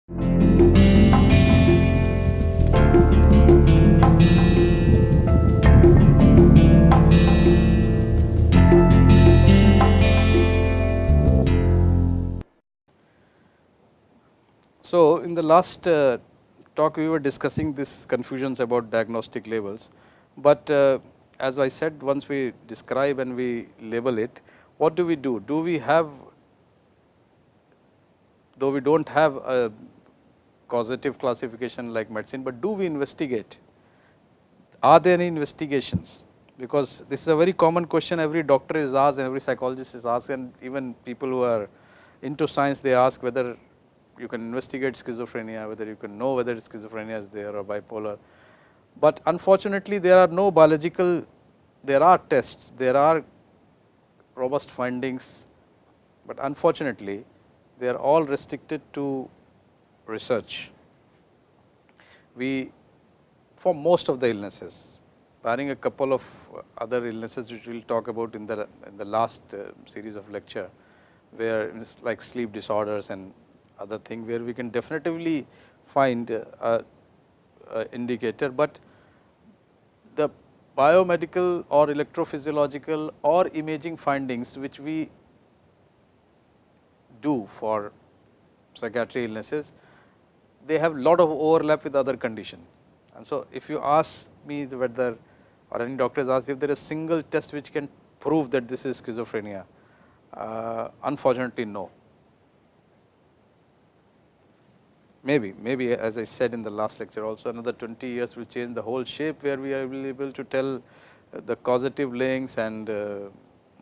So, in the last talk we were discussing these confusions about diagnostic labels, but as I said, once we describe and we label it, what do we do? Do we have, though we do not have a causative classification like medicine, but do we investigate? Are there any investigations? Because this is a very common question every doctor is asked and every psychologist is asked, and even people who are into science, they ask whether you can investigate schizophrenia, whether you can know whether schizophrenia is there or bipolar. But unfortunately, there are no biological, there are tests, there are robust findings, but unfortunately, they are all restricted to research. We, for most of the illnesses, barring a couple of other illnesses which we will talk about in the last series of lecture, where it's like sleep disorders and other thing, where we can definitively find a indicator, but the biomedical or electrophysiological or imaging findings which we do for psychiatric illnesses, they have lot of overlap with other condition. And so, if you ask me whether, or any doctors ask if there is a single test which can prove that this is schizophrenia, unfortunately no. Maybe as I said in the last lecture also, another 20 years will change the whole shape, where we are able to tell the causative links and the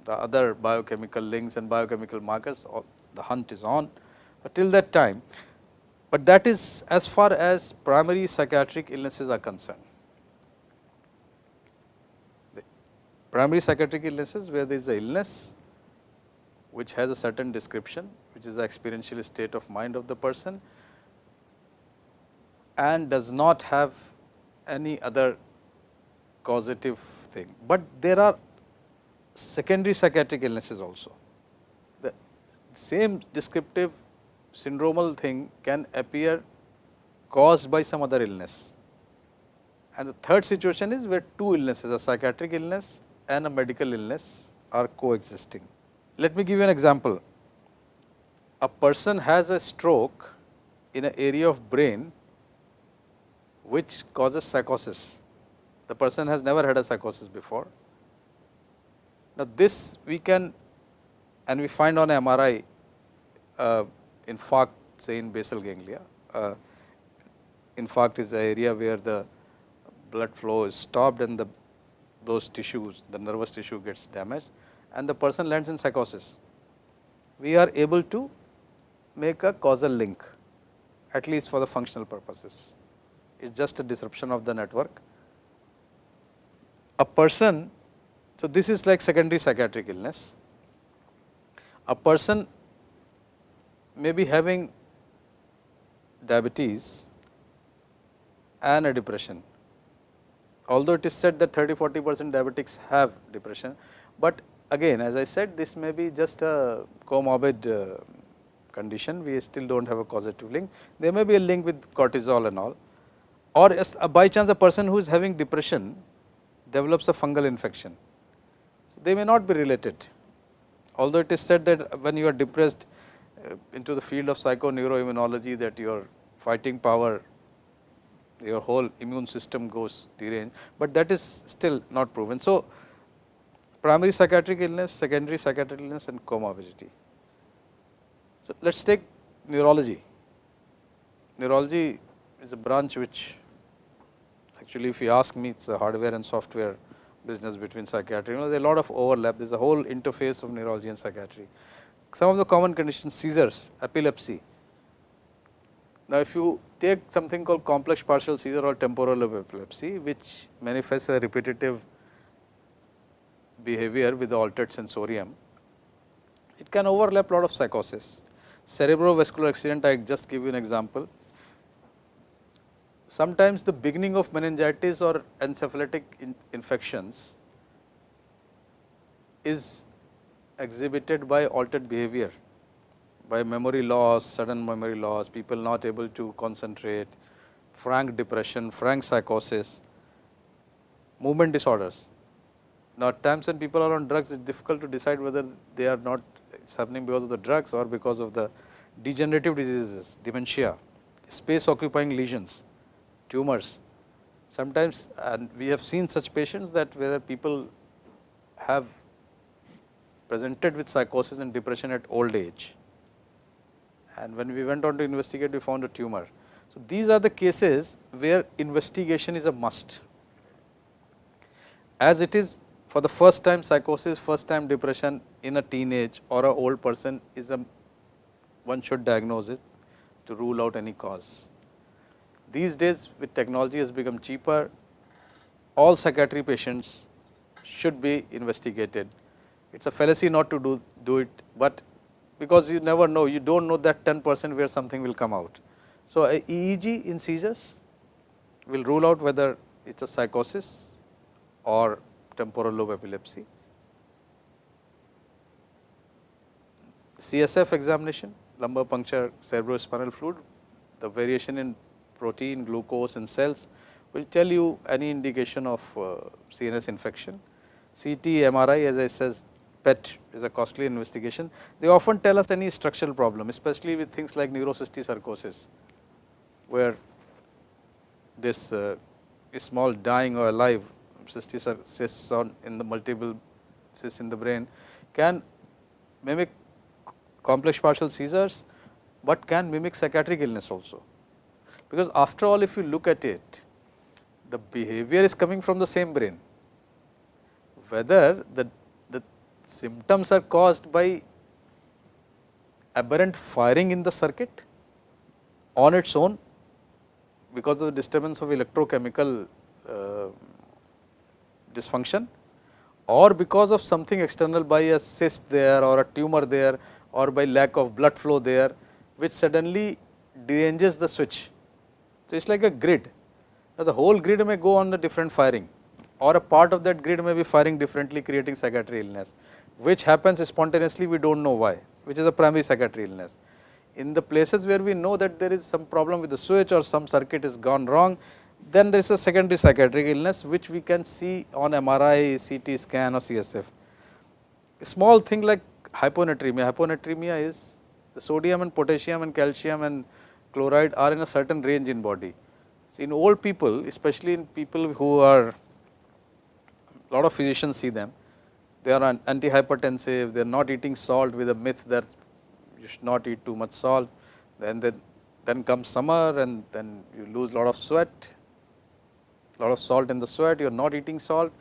other biochemical links and biochemical markers. The hunt is on, but till that time, but that is as far as primary psychiatric illnesses are concerned. The primary psychiatric illnesses, where there is a illness which has a certain description, which is the experiential state of mind of the person, and does not have any other causative thing. But there are secondary psychiatric illnesses also. The same descriptive syndromal thing can appear caused by some other illness. And the third situation is where two illnesses, a psychiatric illness and a medical illness, are coexisting. Let me give you an example. A person has a stroke in an area of brain which causes psychosis. The person has never had a psychosis before. Now, this we can, and we find on MRI infarct, say in basal ganglia. Infarct is the area where the blood flow is stopped and those tissues, the nervous tissue gets damaged, and the person lands in psychosis. We are able to make a causal link, at least for the functional purposes. It is just a disruption of the network. A person, so this is like secondary psychiatric illness. A person may be having diabetes and a depression, although it is said that 30–40% diabetics have depression, but again, as I said, this may be just a comorbid condition, we still do not have a causative link. There may be a link with cortisol and all, or by chance a person who is having depression develops a fungal infection. So, they may not be related, although it is said that when you are depressed into the field of psychoneuroimmunology, that your fighting power, your whole immune system goes deranged, but that is still not proven. So, primary psychiatric illness, secondary psychiatric illness and comorbidity. So, let us take neurology. Neurology is a branch which actually, if you ask me, it is a hardware and software business between psychiatry. There is a lot of overlap, there is a whole interface of neurology and psychiatry. Some of the common conditions, seizures, epilepsy. Now, if you take something called complex partial seizure or temporal epilepsy, which manifests a repetitive behavior with the altered sensorium, it can overlap a lot of psychosis. Cerebrovascular accident, I just give you an example. Sometimes the beginning of meningitis or encephalitic infections is exhibited by altered behavior, by memory loss, sudden memory loss, people not able to concentrate, frank depression, frank psychosis, movement disorders. Now, at times when people are on drugs, it is difficult to decide whether they are not, it is happening because of the drugs or because of the degenerative diseases, dementia, space occupying lesions, tumors. Sometimes, and we have seen such patients that whether people have presented with psychosis and depression at old age, and when we went on to investigate, we found a tumor. So, these are the cases where investigation is a must. As it is for the first time psychosis, first time depression in a teenage or a old person is a, one should diagnose it to rule out any cause. These days with technology has become cheaper, all psychiatry patients should be investigated. It is a fallacy not to do it, but because you never know, you do not know that 10% where something will come out. So, a EEG in seizures will rule out whether it is a psychosis or temporal lobe epilepsy. CSF examination, lumbar puncture, cerebrospinal fluid, the variation in protein, glucose in cells will tell you any indication of CNS infection. CT, MRI, as I said, PET is a costly investigation. They often tell us any structural problem, especially with things like neurocysticercosis, where this small dying or alive cysts on in the multiple cysts in the brain can mimic complex partial seizures, but can mimic psychiatric illness also. Because after all, if you look at it, the behavior is coming from the same brain. Whether the symptoms are caused by aberrant firing in the circuit on its own because of the disturbance of electrochemical dysfunction, or because of something external by a cyst there or a tumor there, or by lack of blood flow there, which suddenly deranges the switch. So, it is like a grid. Now, the whole grid may go on a different firing, or a part of that grid may be firing differently, creating psychiatric illness, which happens spontaneously, we do not know why, which is a primary psychiatric illness. In the places where we know that there is some problem with the switch or some circuit is gone wrong, then there is a secondary psychiatric illness, which we can see on MRI, CT scan or CSF. A small thing like hyponatremia. Hyponatremia is the sodium and potassium and calcium and chloride are in a certain range in body. So, in old people, especially in people who are, a lot of physicians see them, they are antihypertensive, they are not eating salt with a myth that you should not eat too much salt, then comes summer and then you lose a lot of sweat, lot of salt in the sweat, you are not eating salt,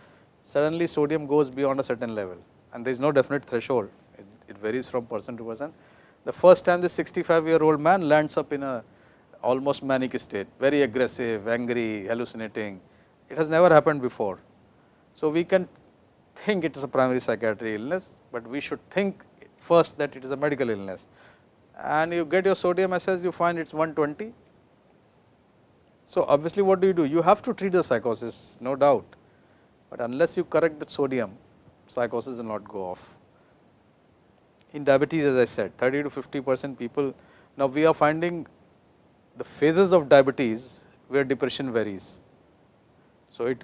suddenly sodium goes beyond a certain level and there is no definite threshold, it varies from person to person. The first time this 65-year-old man lands up in a almost manic state, very aggressive, angry, hallucinating, it has never happened before. So, we can think it is a primary psychiatric illness, but we should think first that it is a medical illness, and you get your sodium assessed, you find it is 120. So, obviously what do? You have to treat the psychosis, no doubt, but unless you correct the sodium, psychosis will not go off. In diabetes, as I said, 30 to 50% people, now we are finding the phases of diabetes where depression varies. So, it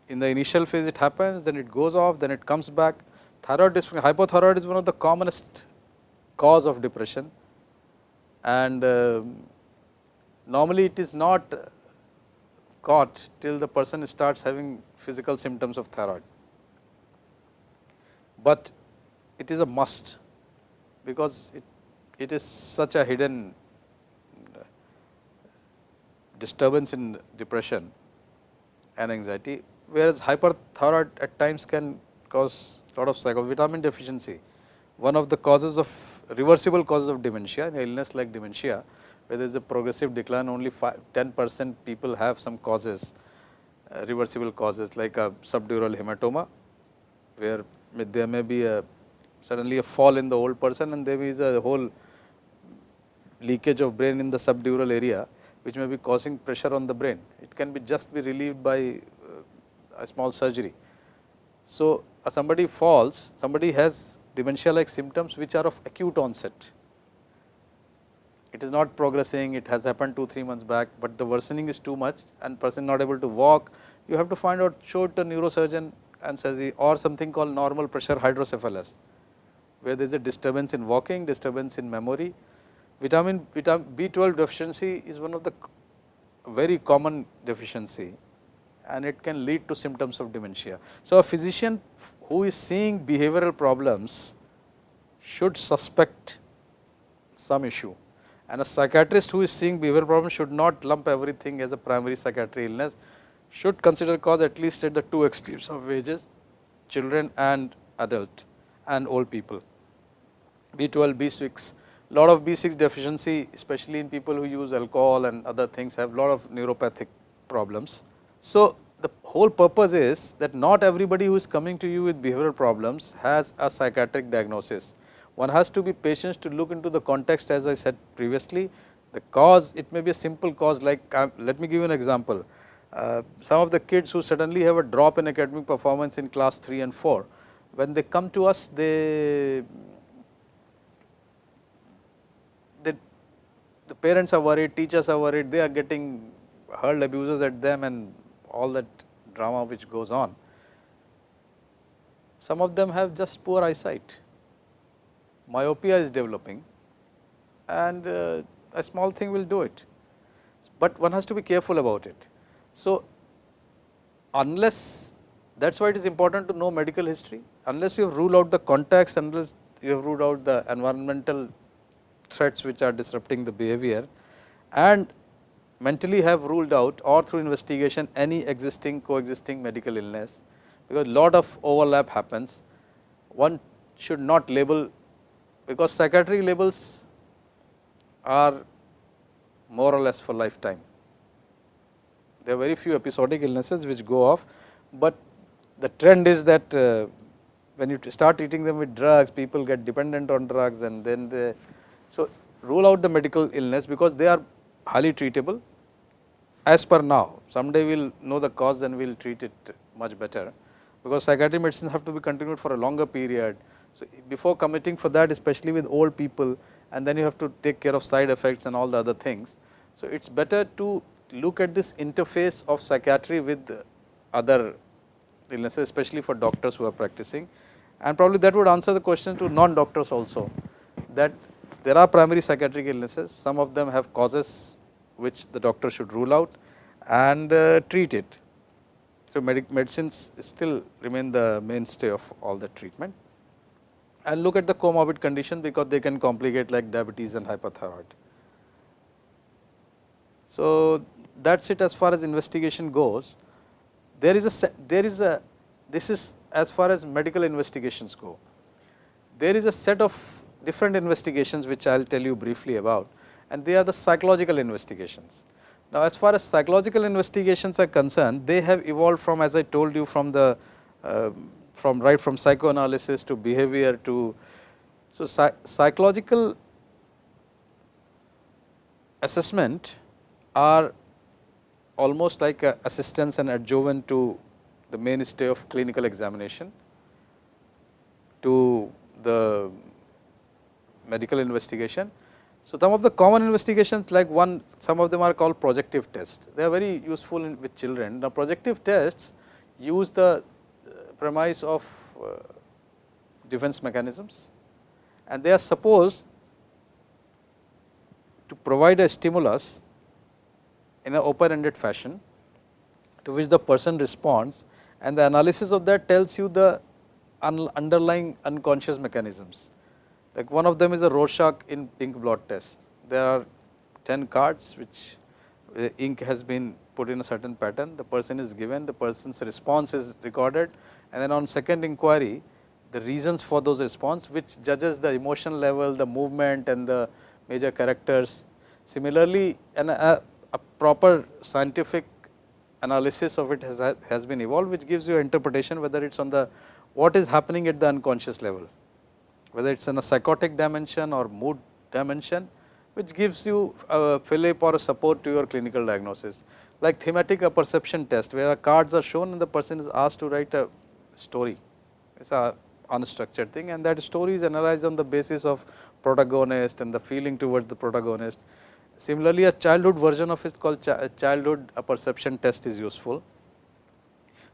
in the initial phase it happens, then it goes off, then it comes back. Thyroid dysfunction, hypothyroid is one of the commonest cause of depression, and normally it is not caught till the person starts having physical symptoms of thyroid, but it is a must, because it is such a hidden disturbance in depression and anxiety, whereas hyperthyroid at times can cause a lot of vitamin deficiency. One of the causes of reversible causes of dementia, an illness like dementia, where there is a progressive decline, only 10% people have some causes, reversible causes like a subdural hematoma, where there may be suddenly a fall in the old person and there is a whole leakage of brain in the subdural area, which may be causing pressure on the brain. It can be just be relieved by a small surgery. So, somebody falls, somebody has dementia like symptoms which are of acute onset. it is not progressing, it has happened 2-3 months back, but the worsening is too much and person not able to walk, you have to find out, show it to neurosurgeon and says, or something called normal pressure hydrocephalus, where there is a disturbance in walking, disturbance in memory. Vitamin B12 deficiency is one of the very common deficiency and it can lead to symptoms of dementia. So, a physician who is seeing behavioral problems should suspect some issue, and a psychiatrist who is seeing behavioral problems should not lump everything as a primary psychiatric illness, should consider cause at least at the two extremes of ages, children and adult and old people. B12, B6, lot of B6 deficiency, especially in people who use alcohol and other things, have lot of neuropathic problems. So, the whole purpose is that not everybody who is coming to you with behavioral problems has a psychiatric diagnosis. One has to be patient to look into the context, as I said previously. The cause, it may be a simple cause, like let me give you an example. Some of the kids who suddenly have a drop in academic performance in class 3 and 4, when they come to us, the parents are worried, teachers are worried, they are getting hurled abuses at them and all that drama which goes on. Some of them have just poor eyesight, myopia is developing and a small thing will do it, but one has to be careful about it. So, unless, that is why it is important to know medical history, unless you have ruled out the context, unless you have ruled out the environmental threats which are disrupting the behavior, and mentally have ruled out or through investigation any existing coexisting medical illness, because lot of overlap happens. One should not label, because psychiatric labels are more or less for lifetime. There are very few episodic illnesses which go off, but the trend is that when you start treating them with drugs, people get dependent on drugs and then they, so rule out the medical illness, because they are highly treatable as per now. Someday we will know the cause, then we will treat it much better, because psychiatric medicine have to be continued for a longer period. So, before committing for that, especially with old people, and then you have to take care of side effects and all the other things. So, it is better to look at this interface of psychiatry with other illnesses, especially for doctors who are practicing, and probably that would answer the question to non-doctors also, that there are primary psychiatric illnesses, some of them have causes which the doctor should rule out and treat it. So, medicines still remain the mainstay of all the treatment, and look at the comorbid condition, because they can complicate like diabetes and hyperthyroid. So, that is it as far as investigation goes. This is as far as medical investigations go. There is a set of different investigations which I will tell you briefly about, and they are the psychological investigations. Now, as far as psychological investigations are concerned, they have evolved from, as I told you, from the right from psychoanalysis to behavior to, so psychological assessment are almost like a assistance and adjuvant to the mainstay of clinical examination, to the medical investigation. So, some of the common investigations, like some of them are called projective tests. They are very useful with children. Now, projective tests use the premise of defense mechanisms, and they are supposed to provide a stimulus in an open-ended fashion to which the person responds, and the analysis of that tells you the underlying unconscious mechanisms. Like one of them is a Rorschach in ink blot test. There are 10 cards which ink has been put in a certain pattern, the person is given, the person's response is recorded, and then on second inquiry the reasons for those response, which judges the emotion level, the movement and the major characters. Similarly, a proper scientific analysis of it has been evolved, which gives you interpretation whether it is on the what is happening at the unconscious level, whether it is in a psychotic dimension or mood dimension, which gives you a fillip or a support to your clinical diagnosis. Like thematic perception test, where cards are shown and the person is asked to write a story. It is a unstructured thing, and that story is analyzed on the basis of protagonist and the feeling towards the protagonist. Similarly, a childhood version of it called childhood perception test is useful.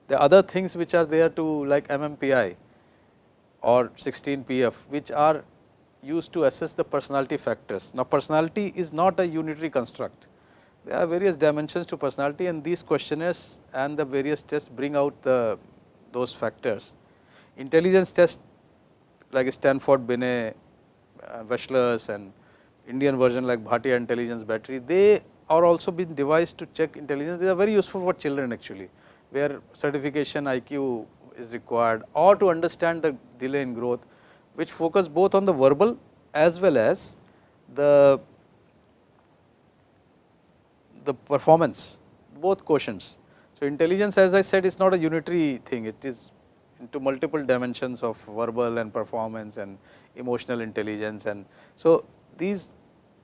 The other things which are there to like MMPI or 16 PF, which are used to assess the personality factors. Now, personality is not a unitary construct. There are various dimensions to personality, and these questionnaires and the various tests bring out those factors. Intelligence tests like Stanford Binet, Wechsler's and Indian version like Bhatia Intelligence Battery, they are also been devised to check intelligence. They are very useful for children actually, where certification IQ is required, or to understand the delay in growth, which focus both on the verbal as well as the performance, both quotients. So, intelligence, as I said, is not a unitary thing, it is into multiple dimensions of verbal and performance and emotional intelligence. And so, these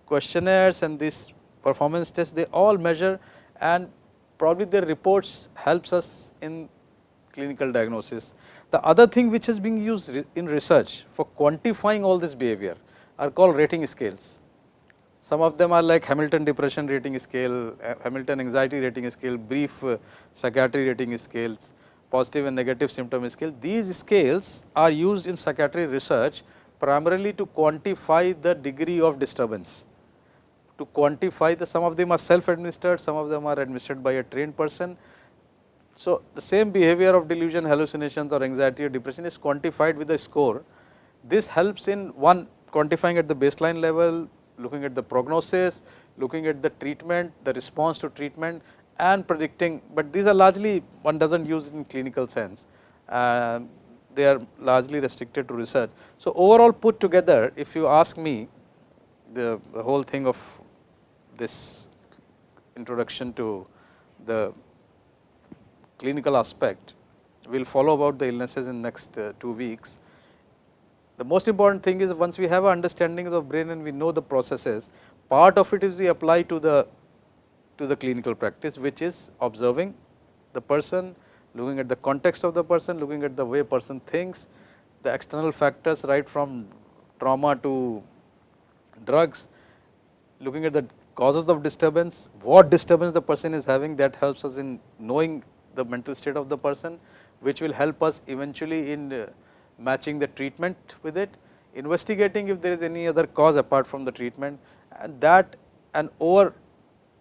questionnaires and these performance tests, they all measure, and probably their reports helps us in clinical diagnosis. The other thing which is being used in research for quantifying all this behavior are called rating scales. Some of them are like Hamilton depression rating scale, Hamilton anxiety rating scale, brief psychiatry rating scales, positive and negative symptom scale. These scales are used in psychiatry research primarily to quantify the degree of disturbance. To quantify some of them are self administered, some of them are administered by a trained person. So, the same behavior of delusion, hallucinations or anxiety or depression is quantified with a score. This helps in one, quantifying at the baseline level, looking at the prognosis, looking at the treatment, the response to treatment and predicting, but these are largely one does not use in clinical sense, they are largely restricted to research. So, overall put together, if you ask me, the whole thing of this introduction to the clinical aspect, we will follow about the illnesses in next 2 weeks. The most important thing is once we have an understanding of the brain and we know the processes, part of it is we apply to the clinical practice, which is observing the person, looking at the context of the person, looking at the way person thinks, the external factors right from trauma to drugs, looking at the causes of disturbance, what disturbance the person is having, that helps us in knowing the mental state of the person, which will help us eventually in matching the treatment with it, investigating if there is any other cause apart from the treatment, and that and over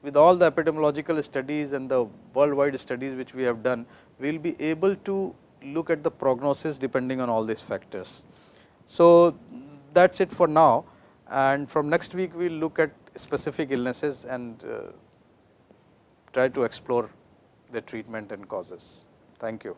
with all the epidemiological studies and the worldwide studies which we have done, we will be able to look at the prognosis depending on all these factors. So, that is it for now, and from next week we will look at specific illnesses and try to explore the treatment and causes. Thank you.